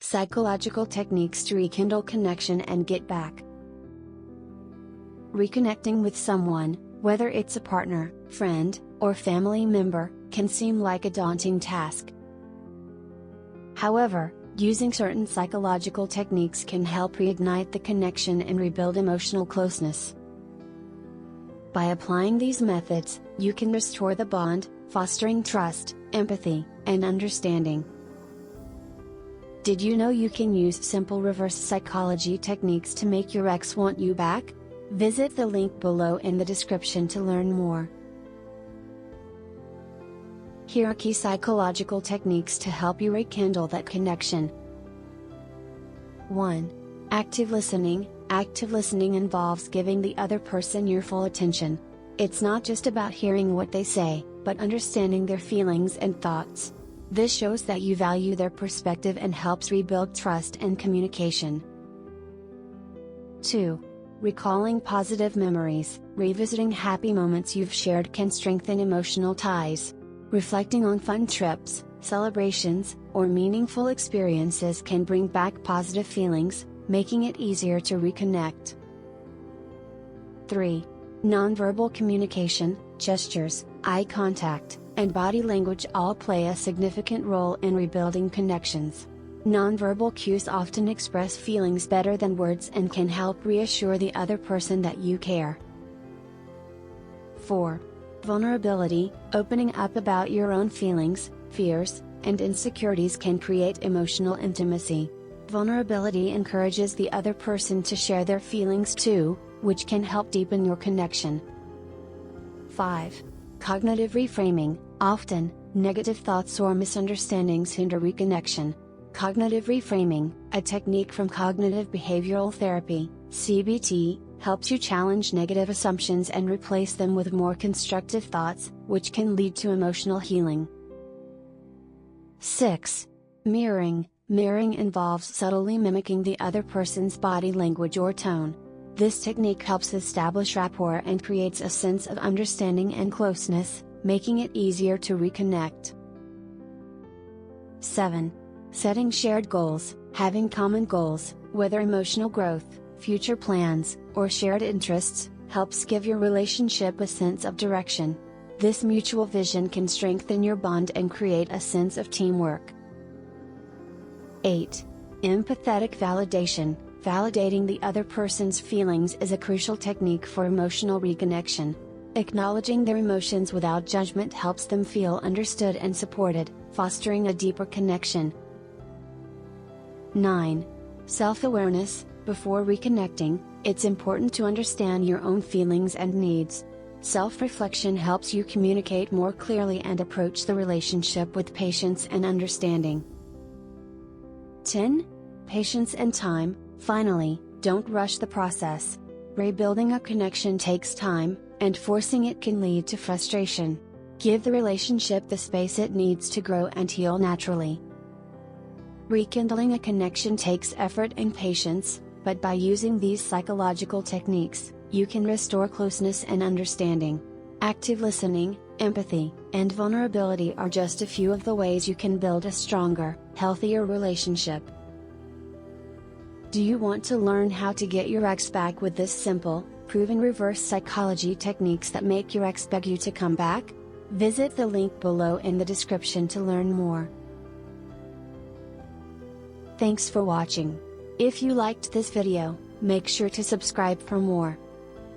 Psychological techniques to rekindle connection and get back. Reconnecting with someone, whether it's a partner, friend, or family member, can seem like a daunting task. However, using certain psychological techniques can help reignite the connection and rebuild emotional closeness. By applying these methods, you can restore the bond, fostering trust, empathy, and understanding. Did you know you can use simple reverse psychology techniques to make your ex want you back? Visit the link below in the description to learn more. Here are key psychological techniques to help you rekindle that connection. 1. Active listening. Active listening involves giving the other person your full attention. It's not just about hearing what they say, but understanding their feelings and thoughts. This shows that you value their perspective and helps rebuild trust and communication. 2. Recalling positive memories. Revisiting happy moments you've shared can strengthen emotional ties. Reflecting on fun trips, celebrations, or meaningful experiences can bring back positive feelings, making it easier to reconnect. 3. Nonverbal communication. Gestures, eye contact, and body language all play a significant role in rebuilding connections. Nonverbal cues often express feelings better than words and can help reassure the other person that you care. 4. Vulnerability. Opening up about your own feelings, fears, and insecurities can create emotional intimacy. Vulnerability encourages the other person to share their feelings too, which can help deepen your connection. 5. Cognitive reframing. Often, negative thoughts or misunderstandings hinder reconnection. Cognitive reframing, a technique from cognitive behavioral therapy, CBT, helps you challenge negative assumptions and replace them with more constructive thoughts, which can lead to emotional healing. 6. Mirroring. Mirroring involves subtly mimicking the other person's body language or tone. This technique helps establish rapport and creates a sense of understanding and closeness, making it easier to reconnect. 7. Setting shared goals. Having common goals, whether emotional growth, future plans, or shared interests, helps give your relationship a sense of direction. This mutual vision can strengthen your bond and create a sense of teamwork. 8. Empathetic validation. Validating the other person's feelings is a crucial technique for emotional reconnection. Acknowledging their emotions without judgment helps them feel understood and supported, fostering a deeper connection. 9. Self-awareness. Before reconnecting, it's important to understand your own feelings and needs. Self-reflection helps you communicate more clearly and approach the relationship with patience and understanding. 10. Patience and time. Finally, don't rush the process. Rebuilding a connection takes time, and forcing it can lead to frustration. Give the relationship the space it needs to grow and heal naturally. Rekindling a connection takes effort and patience, but by using these psychological techniques, you can restore closeness and understanding. Active listening, empathy, and vulnerability are just a few of the ways you can build a stronger, healthier relationship. Do you want to learn how to get your ex back with this simple, proven reverse psychology techniques that make your ex beg you to come back? Visit the link below in the description to learn more. Thanks for watching. If you liked this video, make sure to subscribe for more.